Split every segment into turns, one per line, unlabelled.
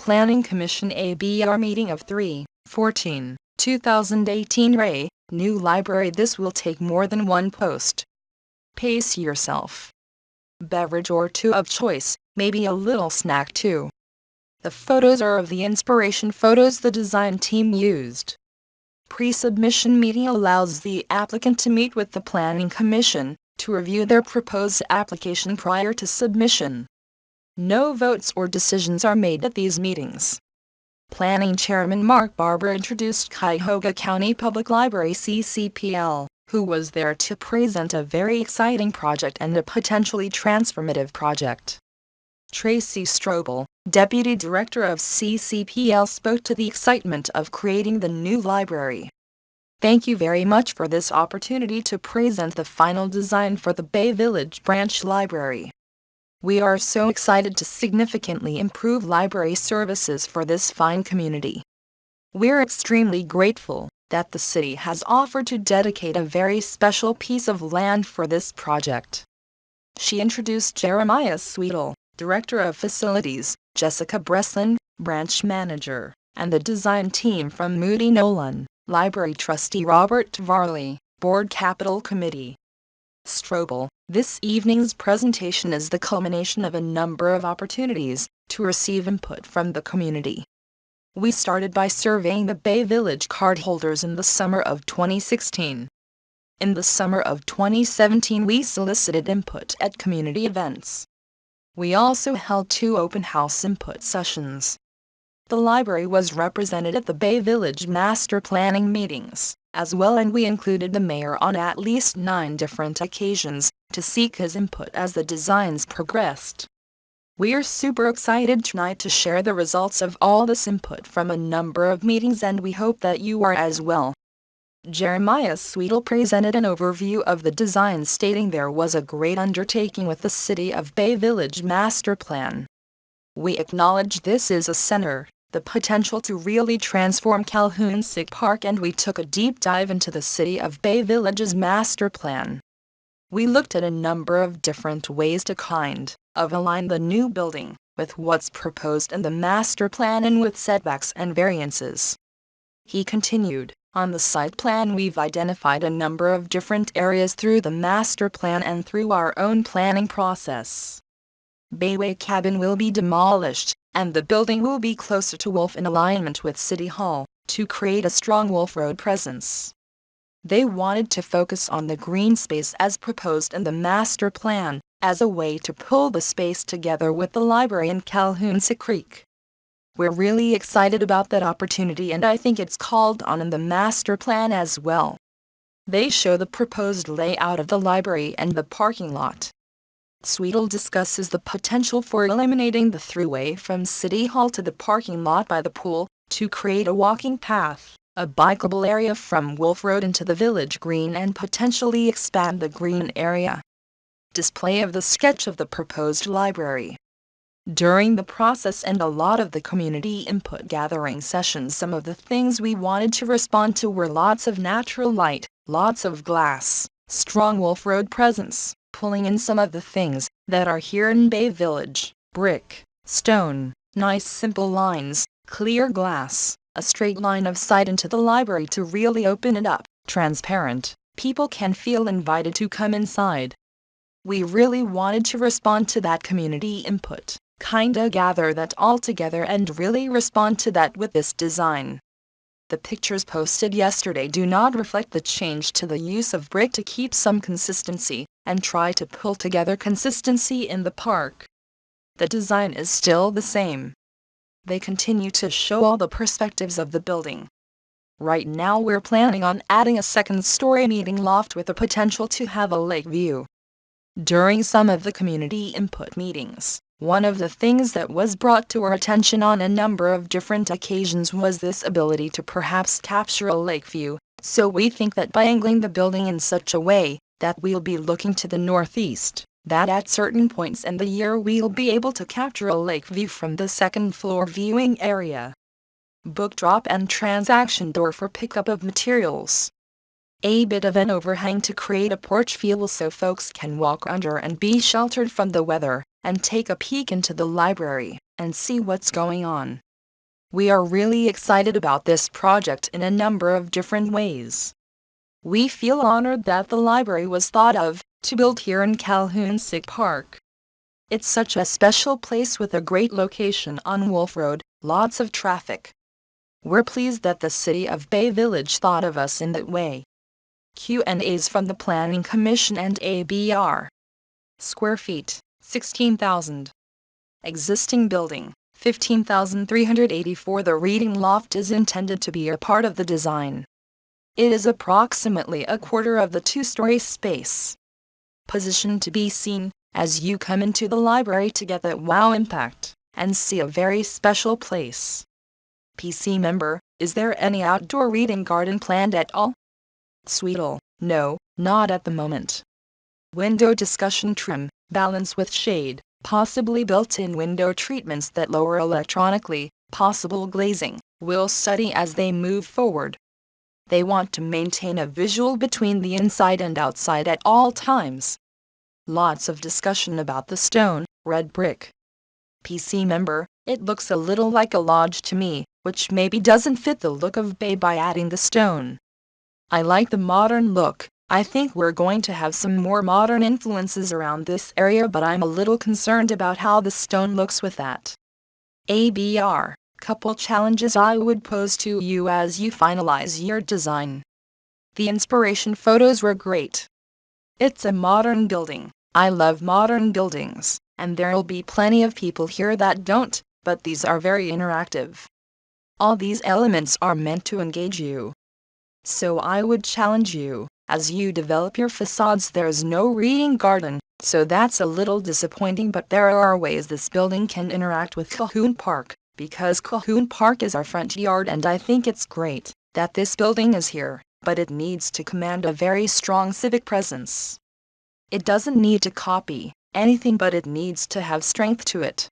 Planning Commission ABR Meeting of 3/14/2018 Ray, new library. This will take more than one post. Pace yourself. Beverage or two of choice, maybe a little snack too. The photos are of the inspiration photos the design team used. Pre-submission meeting allows the applicant to meet with the Planning Commission to review their proposed application prior to submission. No votes or decisions are made at these meetings. Planning Chairman Mark Barber introduced Cuyahoga County Public Library (CCPL), who was there to present a very exciting project and a potentially transformative project. Tracy Strobel, Deputy Director of CCPL, spoke to the excitement of creating the new library. Thank you very much for this opportunity to present the final design for the Bay Village Branch Library. We are so excited to significantly improve library services for this fine community. We're extremely grateful that the city has offered to dedicate a very special piece of land for this project. She introduced Jeremiah Sweetle, Director of Facilities, Jessica Breslin, Branch Manager, and the design team from Moody Nolan, Library Trustee Robert Varley, Board Capital Committee. Strobel, this evening's presentation is the culmination of a number of opportunities to receive input from the community. We started by surveying the Bay Village cardholders in the summer of 2016. In the summer of 2017 we solicited input at community events. We also held 2 open house input sessions. The library was represented at the Bay Village Master Planning meetings as well, and we included the mayor on at least 9 different occasions to seek his input as the designs progressed. We're super excited tonight to share the results of all this input from a number of meetings, and we hope that you are as well. Jeremiah Sweetle presented an overview of the design, stating there was a great undertaking with the City of Bay Village Master Plan. We acknowledge this is a center, the potential to really transform Calhoun Sick Park, and we took a deep dive into the City of Bay Village's master plan. We looked at a number of different ways to kind of align the new building with what's proposed in the master plan and with setbacks and variances. He continued, on the site plan we've identified a number of different areas through the master plan and through our own planning process. Bayway Cabin will be demolished, and the building will be closer to Wolf in alignment with City Hall, to create a strong Wolf Road presence. They wanted to focus on the green space as proposed in the master plan, as a way to pull the space together with the library in Calhoun Sick Creek. We're really excited about that opportunity, and I think it's called on in the master plan as well. They show the proposed layout of the library and the parking lot. Sweetle discusses the potential for eliminating the throughway from City Hall to the parking lot by the pool, to create a walking path, a bikeable area from Wolf Road into the village green, and potentially expand the green area. Display of the sketch of the proposed library. During the process and a lot of the community input gathering sessions, some of the things we wanted to respond to were lots of natural light, lots of glass, strong Wolf Road presence, pulling in some of the things that are here in Bay Village: brick, stone, nice simple lines, clear glass, a straight line of sight into the library to really open it up, transparent, people can feel invited to come inside. We really wanted to respond to that community input, kinda gather that all together and really respond to that with this design. The pictures posted yesterday do not reflect the change to the use of brick to keep some consistency, and try to pull together consistency in the park. The design is still the same. They continue to show all the perspectives of the building. Right now we're planning on adding a second-story meeting loft with the potential to have a lake view. During some of the community input meetings, one of the things that was brought to our attention on a number of different occasions was this ability to perhaps capture a lake view, so we think that by angling the building in such a way that we'll be looking to the northeast, that at certain points in the year we'll be able to capture a lake view from the second-floor viewing area. Book drop and transaction door for pickup of materials. A bit of an overhang to create a porch feel so folks can walk under and be sheltered from the weather, and take a peek into the library, and see what's going on. We are really excited about this project in a number of different ways. We feel honored that the library was thought of to build here in Calhoun City Park. It's such a special place with a great location on Wolf Road, lots of traffic. We're pleased that the City of Bay Village thought of us in that way. Q&As from the Planning Commission and ABR. Square feet, 16,000. Existing building, 15,384. The reading loft is intended to be a part of the design. It is approximately a quarter of the two-story space. Position to be seen as you come into the library to get that wow impact and see a very special place. PC member, is there any outdoor reading garden planned at all? Sweetle, no, not at the moment. Window discussion trim, balance with shade, possibly built-in window treatments that lower electronically, possible glazing, will study as they move forward. They want to maintain a visual between the inside and outside at all times. Lots of discussion about the stone, red brick. PC member, it looks a little like a lodge to me, which maybe doesn't fit the look of Bay by adding the stone. I like the modern look. I think we're going to have some more modern influences around this area, but I'm a little concerned about how the stone looks with that. ABR, couple challenges I would pose to you as you finalize your design. The inspiration photos were great. It's a modern building. I love modern buildings, and there'll be plenty of people here that don't, but these are very interactive. All these elements are meant to engage you. So I would challenge you, as you develop your facades. There's no reading garden, so that's a little disappointing, but there are ways this building can interact with Calhoun Park, because Calhoun Park is our front yard, and I think it's great that this building is here, but it needs to command a very strong civic presence. It doesn't need to copy anything, but it needs to have strength to it.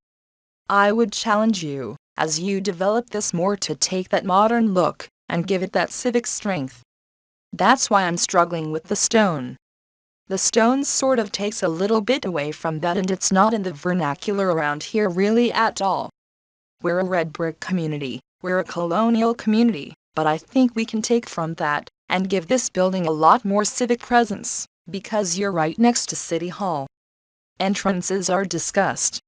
I would challenge you, as you develop this more, to take that modern look and give it that civic strength. That's why I'm struggling with the stone. The stone sort of takes a little bit away from that, and it's not in the vernacular around here really at all. We're a red brick community, we're a colonial community, but I think we can take from that and give this building a lot more civic presence, because you're right next to City Hall. Entrances are discussed.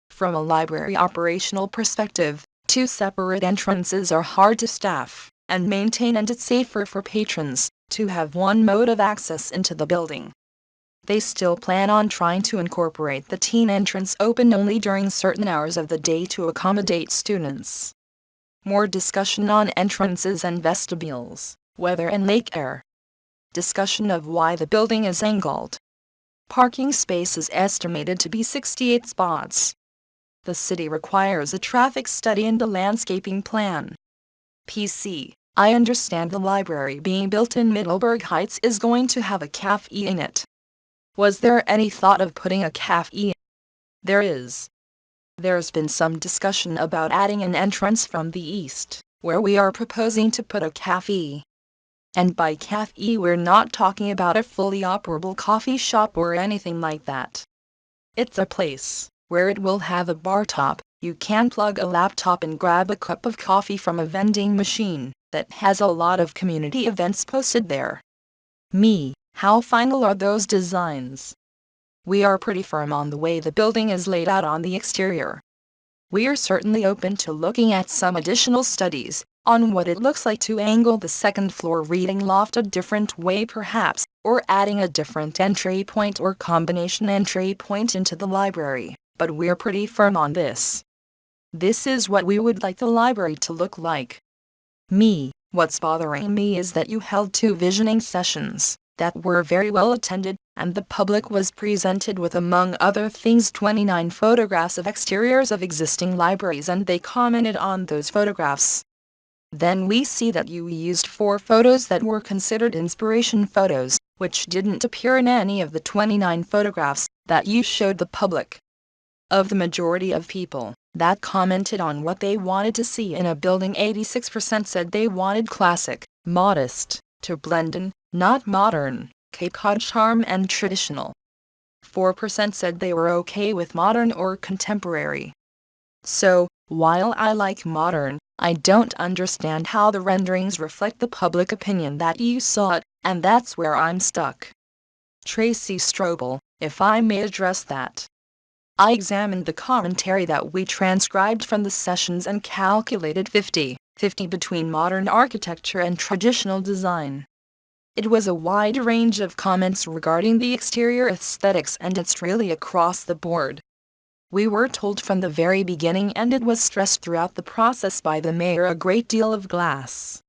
From a library operational perspective, 2 separate entrances are hard to staff and maintain, and it's safer for patrons to have one mode of access into the building. They still plan on trying to incorporate the teen entrance open only during certain hours of the day to accommodate students. More discussion on entrances and vestibules, weather and lake air. Discussion of why the building is angled. Parking space is estimated to be 68 spots. The city requires a traffic study and a landscaping plan. PC, I understand the library being built in Middleburg Heights is going to have a cafe in it. Was there any thought of putting a cafe? There is. There's been some discussion about adding an entrance from the east, where we are proposing to put a cafe. And by cafe we're not talking about a fully operable coffee shop or anything like that. It's a place where it will have a bar top. You can plug a laptop and grab a cup of coffee from a vending machine that has a lot of community events posted there. How final are those designs? We are pretty firm on the way the building is laid out on the exterior. We are certainly open to looking at some additional studies on what it looks like to angle the second floor reading loft a different way perhaps, or adding a different entry point or combination entry point into the library, but we're pretty firm on this. This is what we would like the library to look like. What's bothering me is that you held 2 visioning sessions that were very well attended, and the public was presented with, among other things, 29 photographs of exteriors of existing libraries, and they commented on those photographs. Then we see that you used 4 photos that were considered inspiration photos, which didn't appear in any of the 29 photographs that you showed the public. Of the majority of people that commented on what they wanted to see in a building, 86% said they wanted classic, modest, to blend in, not modern, Cape Cod charm and traditional. 4% said they were okay with modern or contemporary. So, while I like modern, I don't understand how the renderings reflect the public opinion that you saw it, and that's where I'm stuck. Tracy Strobel, if I may address that. I examined the commentary that we transcribed from the sessions and calculated 50-50 between modern architecture and traditional design. It was a wide range of comments regarding the exterior aesthetics, and it's really across the board. We were told from the very beginning, and it was stressed throughout the process by the mayor, a great deal of glass.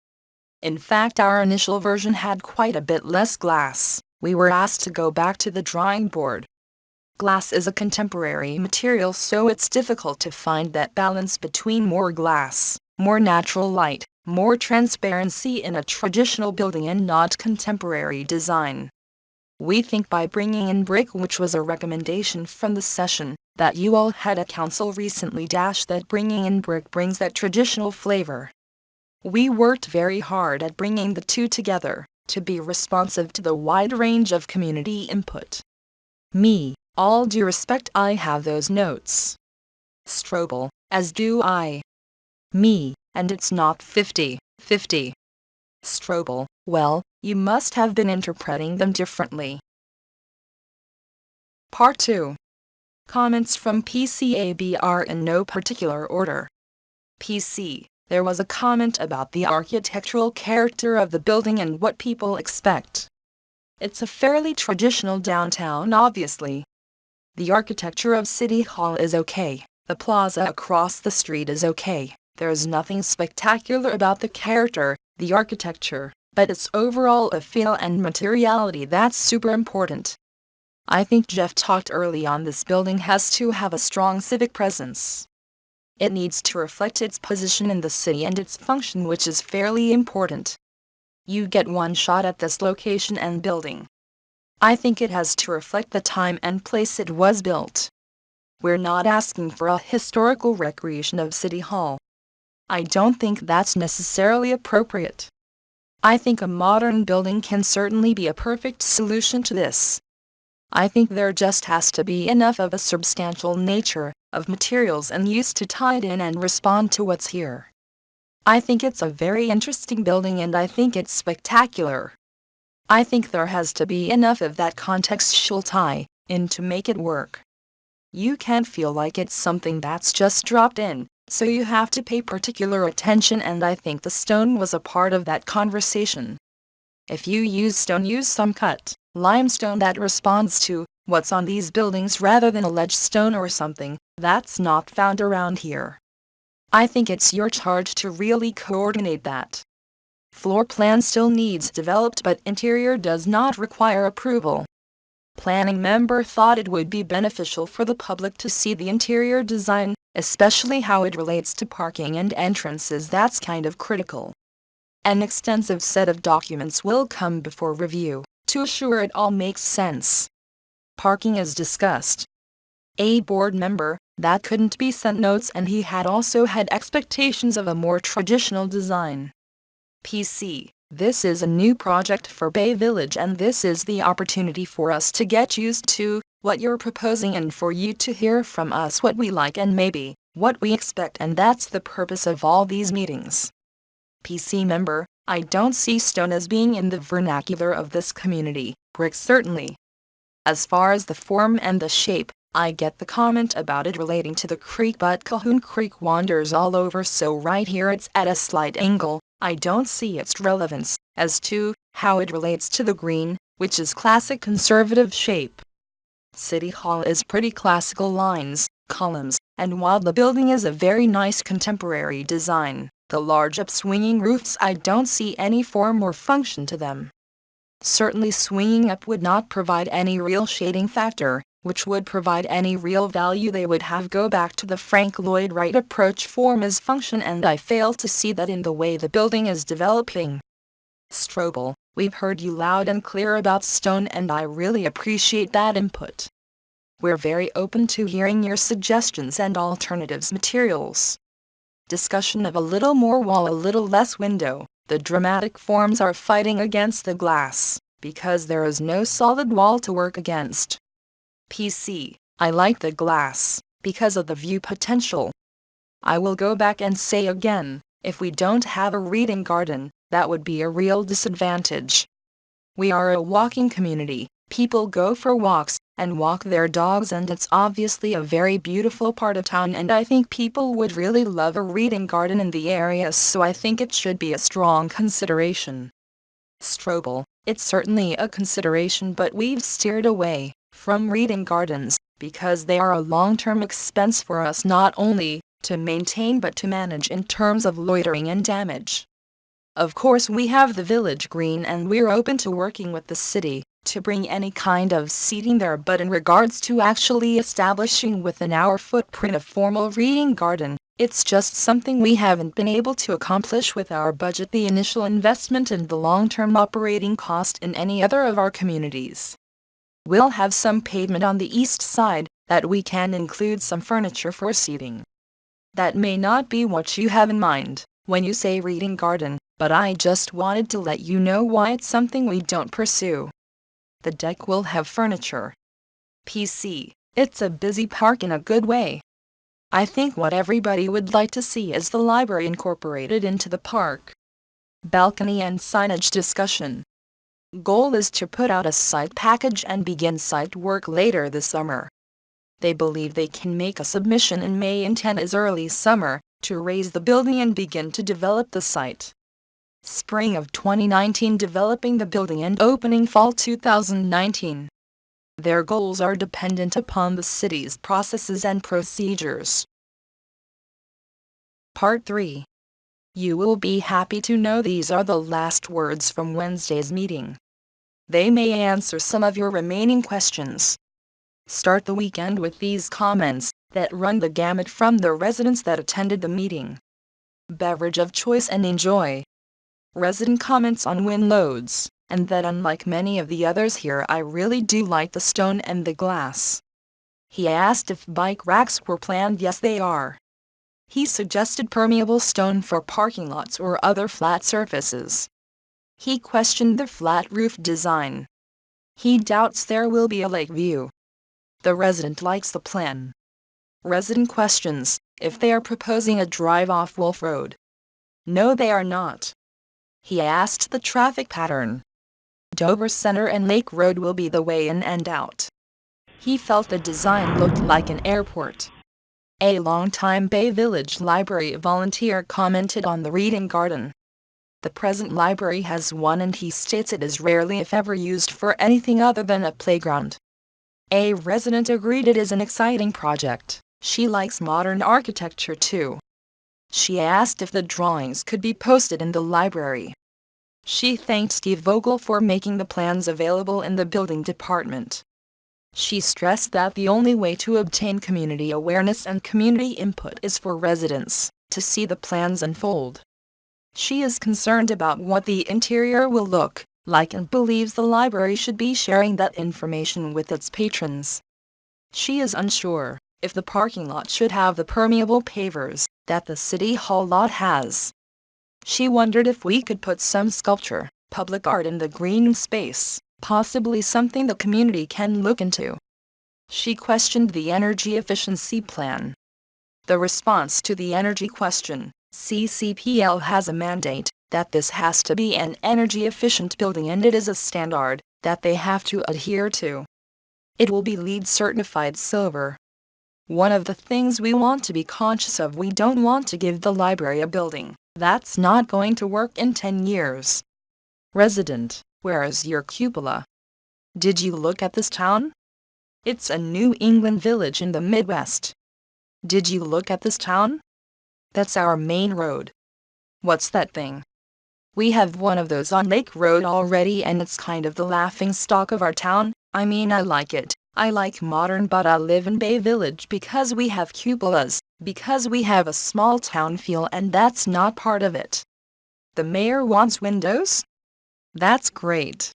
In fact, our initial version had quite a bit less glass. We were asked to go back to the drawing board. Glass is a contemporary material, so it's difficult to find that balance between more glass, more natural light, more transparency in a traditional building and not contemporary design. We think by bringing in brick, which was a recommendation from the session that you all had at council recently, that bringing in brick brings that traditional flavor. We worked very hard at bringing the two together to be responsive to the wide range of community input. All due respect, I have those notes. Strobel, as do I. And it's not 50-50. Strobel, well, you must have been interpreting them differently. Part 2. Comments from PCABR in no particular order. PC. There was a comment about the architectural character of the building and what people expect. It's a fairly traditional downtown, obviously. The architecture of City Hall is okay. The plaza across the street is okay. There's nothing spectacular about the character, the architecture, but its overall feel and materiality that's super important. I think Jeff talked early on, this building has to have a strong civic presence. It needs to reflect its position in the city and its function, which is fairly important. You get one shot at this location and building. I think it has to reflect the time and place it was built. We're not asking for a historical recreation of City Hall. I don't think that's necessarily appropriate. I think a modern building can certainly be a perfect solution to this. I think there just has to be enough of a substantial nature of materials and use to tie it in and respond to what's here. I think it's a very interesting building and I think it's spectacular. I think there has to be enough of that contextual tie in to make it work. You can't feel like it's something that's just dropped in, so you have to pay particular attention, and I think the stone was a part of that conversation. If you use stone, use some cut limestone that responds to what's on these buildings rather than a ledge stone or something that's not found around here. I think it's your charge to really coordinate that. Floor plan still needs developed, but interior does not require approval. Planning member thought it would be beneficial for the public to see the interior design, especially how it relates to parking and entrances. That's kind of critical. An extensive set of documents will come before review to assure it all makes sense. Parking is discussed. A board member that couldn't be sent notes, and he had also had expectations of a more traditional design. PC. This is a new project for Bay Village, and this is the opportunity for us to get used to what you're proposing and for you to hear from us what we like and maybe what we expect, and that's the purpose of all these meetings. PC member, I don't see stone as being in the vernacular of this community, brick certainly. As far as the form and the shape, I get the comment about it relating to the creek, but Calhoun Creek wanders all over, so right here it's at a slight angle. I don't see its relevance as to how it relates to the green, which is classic conservative shape. City Hall is pretty classical lines, columns, and while the building is a very nice contemporary design, the large up-swinging roofs, I don't see any form or function to them. Certainly swinging up would not provide any real shading factor, which would provide any real value. They would have go back to the Frank Lloyd Wright approach, form as function, and I fail to see that in the way the building is developing. Strobel, we've heard you loud and clear about stone, and I really appreciate that input. We're very open to hearing your suggestions and alternatives materials. Discussion of a little more wall, a little less window. The dramatic forms are fighting against the glass, because there is no solid wall to work against. PC, I like the glass, because of the view potential. I will go back and say again, If we don't have a reading garden, that would be a real disadvantage. We are a walking community. People go for walks and walk their dogs, and it's obviously a very beautiful part of town, and I think people would really love a reading garden in the area, so I think it should be a strong consideration. Strobel, it's certainly a consideration, but we've steered away from reading gardens because they are a long-term expense for us, not only to maintain but to manage in terms of loitering and damage. Of course, we have the village green and we're open to working with the city to bring any kind of seating there, but in regards to actually establishing within our footprint a formal reading garden, it's just something we haven't been able to accomplish with our budget, the initial investment and the long-term operating cost in any other of our communities. We'll have some pavement on the east side that we can include some furniture for seating. That may not be what you have in mind when you say reading garden, but I just wanted to let you know why it's something we don't pursue. The deck will have furniture. PC, it's a busy park in a good way. I think what everybody would like to see is the library incorporated into the park. Balcony and signage discussion. Goal is to put out a site package and begin site work later this summer. They believe they can make a submission in May, intent is early summer, to raise the building and begin to develop the site. Spring of 2019, developing the building and opening fall 2019. Their goals are dependent upon the city's processes and procedures. Part 3. You will be happy to know these are the last words from Wednesday's meeting. They may answer some of your remaining questions. Start the weekend with these comments that run the gamut from the residents that attended the meeting. Beverage of choice and enjoy. Resident comments on wind loads, and that unlike many of the others here, I really do like the stone and the glass. He asked if bike racks were planned. Yes, they are. He suggested permeable stone for parking lots or other flat surfaces. He questioned the flat roof design. He doubts there will be a lake view. The resident likes the plan. Resident questions if they are proposing a drive off Wolf Road. No, they are not. He asked the traffic pattern. Dover Center and Lake Road will be the way in and out. He felt the design looked like an airport. A longtime Bay Village Library volunteer commented on the reading garden. The present library has one, and he states it is rarely if ever used for anything other than a playground. A resident agreed it is an exciting project. She likes modern architecture too. She asked if the drawings could be posted in the library. She thanked Steve Vogel for making the plans available in the building department. She stressed that the only way to obtain community awareness and community input is for residents to see the plans unfold. She is concerned about what the interior will look like and believes the library should be sharing that information with its patrons. She is unsure if the parking lot should have the permeable pavers that the City Hall lot has. She wondered if we could put some sculpture, public art in the green space, possibly something the community can look into. She questioned the energy efficiency plan. The response to the energy question, CCPL has a mandate that this has to be an energy efficient building, and it is a standard that they have to adhere to. It will be LEED certified silver. One of the things we want to be conscious of, we don't want to give the library a building that's not going to work in 10 years. Resident, where is your cupola? Did you look at this town? It's a New England village in the Midwest. Did you look at this town? That's our main road. What's that thing? We have one of those on Lake Road already, and it's kind of the laughing stock of our town. I mean, I like it. I like modern, but I live in Bay Village because we have cupolas, because we have a small town feel, and that's not part of it. The mayor wants windows? That's great.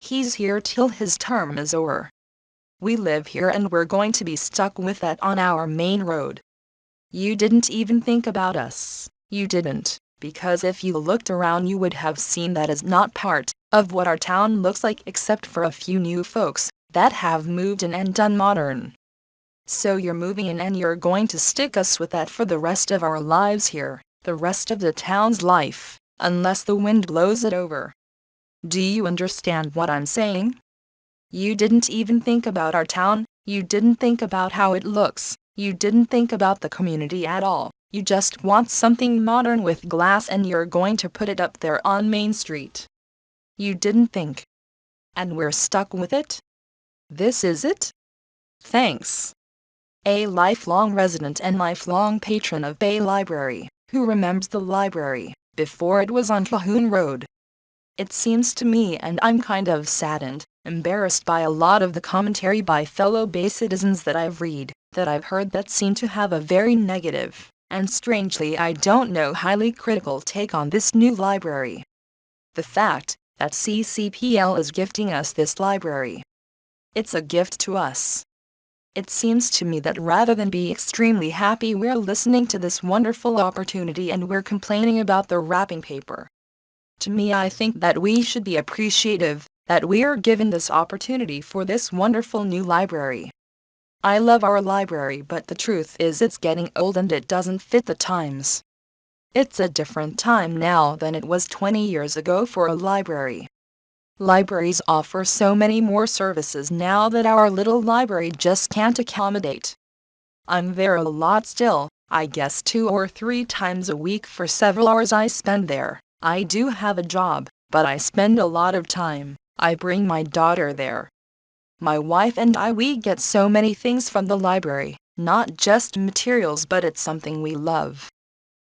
He's here till his term is over. We live here and we're going to be stuck with that on our main road. You didn't even think about us. You didn't, because if you looked around you would have seen that is not part of what our town looks like, except for a few new folks that have moved in and done modern. So you're moving in and you're going to stick us with that for the rest of our lives here. the rest of the town's life, unless the wind blows it over. Do you understand what I'm saying? You didn't even think about our town, you didn't think about how it looks, you didn't think about the community at all. You just want something modern with glass and you're going to put it up there on Main Street. You didn't think. And we're stuck with it? This is it? Thanks. A lifelong resident and lifelong patron of Bay Library, who remembers the library before it was on Calhoun Road. It seems to me, and I'm kind of saddened, embarrassed by a lot of the commentary by fellow Bay citizens that I've read, that I've heard that seem to have a very negative, and strangely I don't know, highly critical take on this new library. The fact that CCPL is gifting us this library. It's a gift to us. It seems to me that rather than be extremely happy we're listening to this wonderful opportunity and we're complaining about the wrapping paper. To me, I think that we should be appreciative that we are given this opportunity for this wonderful new library. I love our library, but the truth is it's getting old and it doesn't fit the times. It's a different time now than it was 20 years ago for a library. Libraries offer so many more services now that our little library just can't accommodate. I'm there a lot still, I guess 2 or 3 times a week for several hours I spend there. I do have a job, but I spend a lot of time. I bring my daughter there. My wife and we get so many things from the library, not just materials, but it's something we love.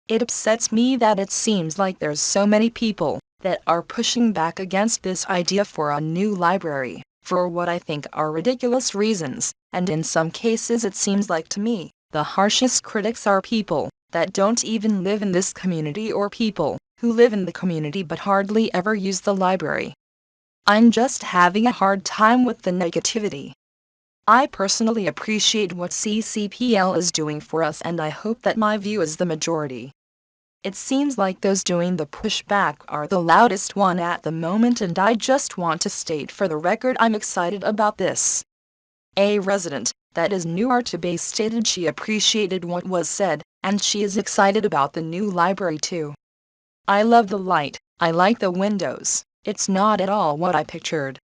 It upsets me that it seems like there's so many people that are pushing back against this idea for a new library, for what I think are ridiculous reasons, and in some cases it seems like to me, the harshest critics are people that don't even live in this community or people who live in the community but hardly ever use the library. I'm just having a hard time with the negativity. I personally appreciate what CCPL is doing for us and I hope that my view is the majority. It seems like those doing the pushback are the loudest one at the moment, and I just want to state for the record I'm excited about this. A resident that is newer to Bay stated she appreciated what was said, and she is excited about the new library too. I love the light, I like the windows, it's not at all what I pictured.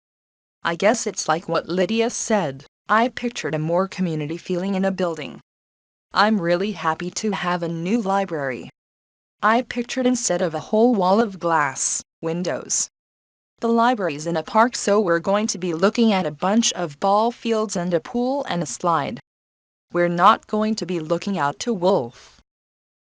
I guess it's like what Lydia said, I pictured a more community feeling in a building. I'm really happy to have a new library. I pictured instead of a whole wall of glass, windows. The library's in a park, so we're going to be looking at a bunch of ball fields and a pool and a slide. We're not going to be looking out to Wolf.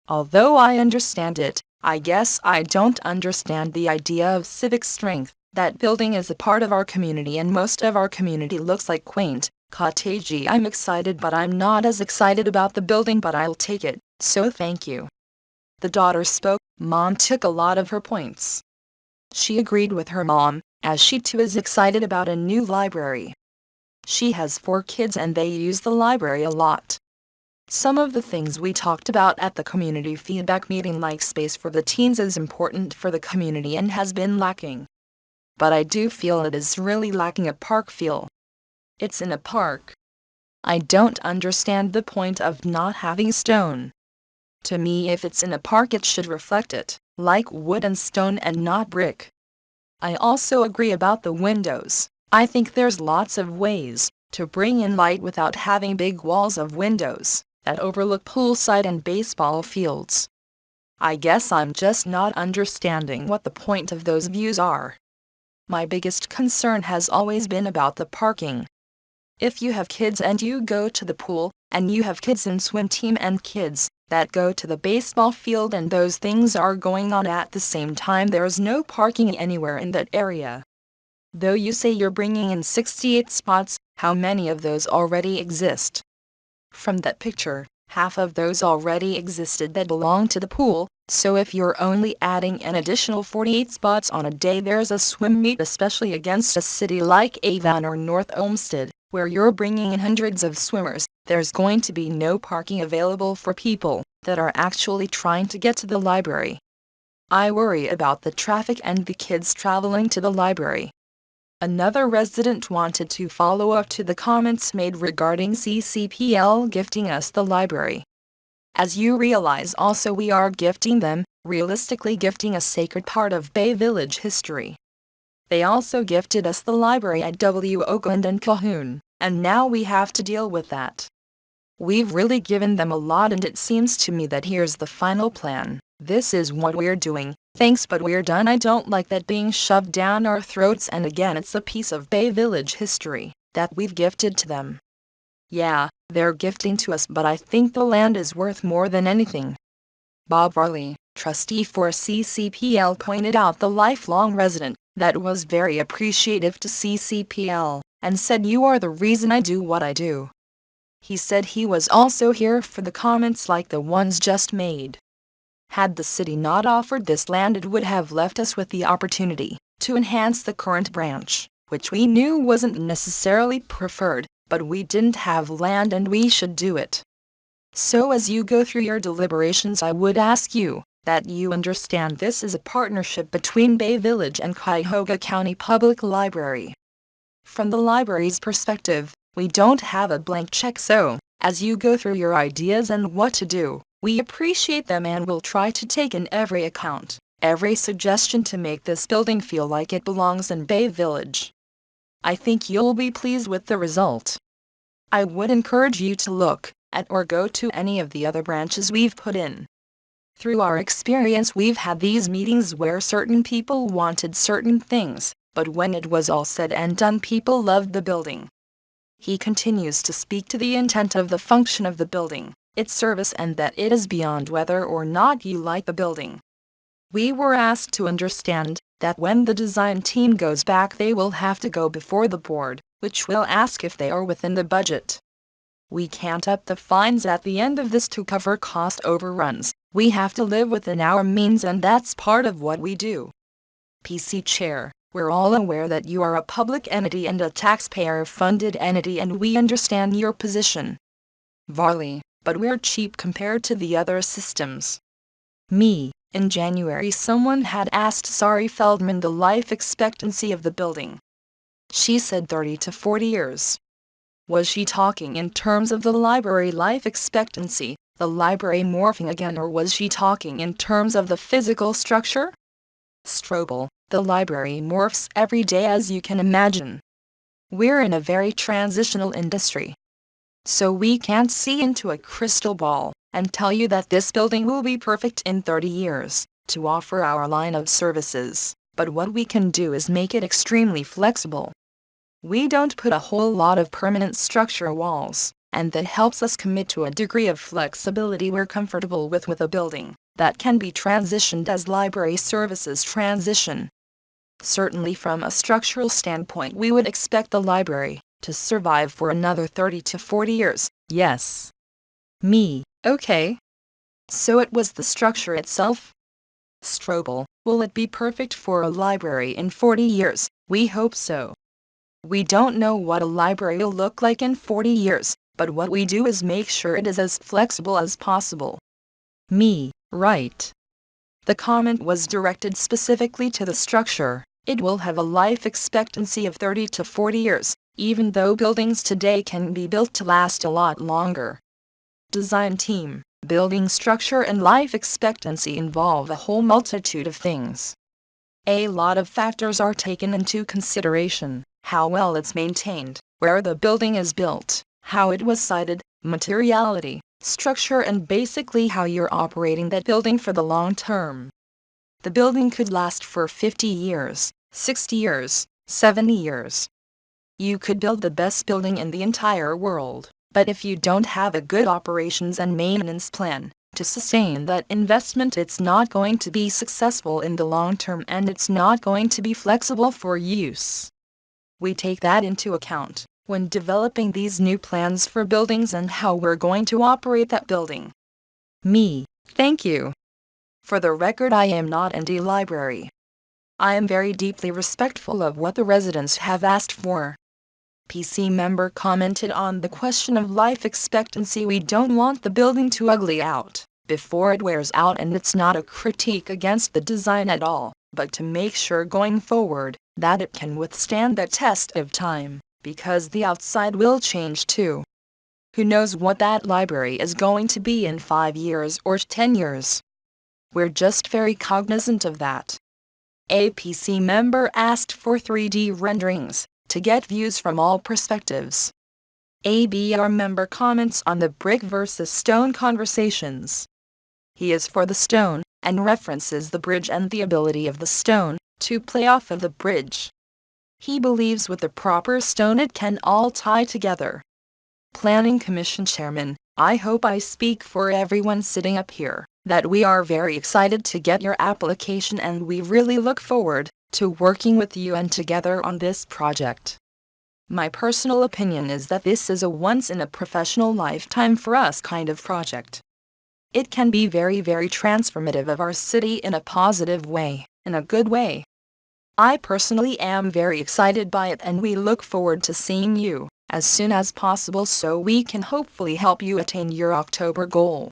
Although I understand it, I guess I don't understand the idea of civic strength. That building is a part of our community and most of our community looks like quaint, cottagey. I'm excited, but I'm not as excited about the building, but I'll take it, so thank you. The daughter spoke. Mom took a lot of her points. She agreed with her mom, as she too is excited about a new library. She has 4 kids and they use the library a lot. Some of the things we talked about at the community feedback meeting, like space for the teens, is important for the community and has been lacking. But I do feel it is really lacking a park feel. It's in a park. I don't understand the point of not having stone. To me, if it's in a park it should reflect it, like wood and stone and not brick. I also agree about the windows. I think there's lots of ways to bring in light without having big walls of windows that overlook poolside and baseball fields. I guess I'm just not understanding what the point of those views are. My biggest concern has always been about the parking. If you have kids and you go to the pool, and you have kids in swim team and kids that go to the baseball field, and those things are going on at the same time, there's no parking anywhere in that area. Though you say you're bringing in 68 spots, how many of those already exist? From that picture, half of those already existed that belong to the pool, so if you're only adding an additional 48 spots on a day there's a swim meet, especially against a city like Avon or North Olmsted, where you're bringing in hundreds of swimmers, there's going to be no parking available for people that are actually trying to get to the library. I worry about the traffic and the kids traveling to the library. Another resident wanted to follow up to the comments made regarding CCPL gifting us the library. As you realize also we are gifting them, realistically gifting a sacred part of Bay Village history. They also gifted us the library at W. Oakland and Calhoun, and now we have to deal with that. We've really given them a lot, and it seems to me that here's the final plan. This is what we're doing, thanks, but we're done. I don't like that being shoved down our throats, and again it's a piece of Bay Village history that we've gifted to them. Yeah, they're gifting to us, but I think the land is worth more than anything. Bob Varley, trustee for CCPL, pointed out the lifelong resident that was very appreciative to CCPL, and said, "You are the reason I do what I do." He said he was also here for the comments like the ones just made. Had the city not offered this land, it would have left us with the opportunity to enhance the current branch, which we knew wasn't necessarily preferred, but we didn't have land and we should do it. So as you go through your deliberations, I would ask you that you understand this is a partnership between Bay Village and Cuyahoga County Public Library. From the library's perspective, we don't have a blank check, so as you go through your ideas and what to do, we appreciate them and will try to take in every account, every suggestion to make this building feel like it belongs in Bay Village. I think you'll be pleased with the result. I would encourage you to look at or go to any of the other branches we've put in. Through our experience, we've had these meetings where certain people wanted certain things, but when it was all said and done, people loved the building. He continues to speak to the intent of the function of the building, its service, and that it is beyond whether or not you like the building. We were asked to understand that when the design team goes back, they will have to go before the board, which will ask if they are within the budget. We can't up the fines at the end of this to cover cost overruns. We have to live within our means, and that's part of what we do. PC Chair, we're all aware that you are a public entity and a taxpayer-funded entity, and we understand your position. Varley, but we're cheap compared to the other systems. Me, in January someone had asked Sari Feldman the life expectancy of the building. She said 30 to 40 years. Was she talking in terms of the library life expectancy, the library morphing again, or was she talking in terms of the physical structure? Strobel, the library morphs every day, as you can imagine. We're in a very transitional industry. So we can't see into a crystal ball and tell you that this building will be perfect in 30 years to offer our line of services, but what we can do is make it extremely flexible. We don't put a whole lot of permanent structure walls, and that helps us commit to a degree of flexibility we're comfortable with a building that can be transitioned as library services transition. Certainly from a structural standpoint, we would expect the library to survive for another 30 to 40 years, yes. Me, okay. So it was the structure itself? Strobel, will it be perfect for a library in 40 years? We hope so. We don't know what a library will look like in 40 years, but what we do is make sure it is as flexible as possible. Me, right. The comment was directed specifically to the structure. It will have a life expectancy of 30 to 40 years, even though buildings today can be built to last a lot longer. Design team, building structure and life expectancy involve a whole multitude of things. A lot of factors are taken into consideration: how well it's maintained, where the building is built, how it was sited, materiality, structure, and basically how you're operating that building for the long term. The building could last for 50 years, 60 years, 70 years. You could build the best building in the entire world, but if you don't have a good operations and maintenance plan to sustain that investment, it's not going to be successful in the long term, and it's not going to be flexible for use. We take that into account when developing these new plans for buildings and how we're going to operate that building. Me, thank you. For the record, I am not anti-library. I am very deeply respectful of what the residents have asked for. PC member commented on the question of life expectancy. We don't want the building to ugly out before it wears out, and it's not a critique against the design at all, but to make sure going forward that it can withstand the test of time, because the outside will change too. Who knows what that library is going to be in 5 years or 10 years? We're just very cognizant of that. APC member asked for 3D renderings to get views from all perspectives. ABR member comments on the brick versus stone conversations. He is for the stone, and references the bridge and the ability of the stone to play off of the bridge. He believes with the proper stone it can all tie together. Planning Commission Chairman, I hope I speak for everyone sitting up here, that we are very excited to get your application and we really look forward to working with you and together on this project. My personal opinion is that this is a once-in-a-professional lifetime for us kind of project. It can be very transformative of our city in a positive way, in a good way. I personally am very excited by it and we look forward to seeing you as soon as possible so we can hopefully help you attain your October goal.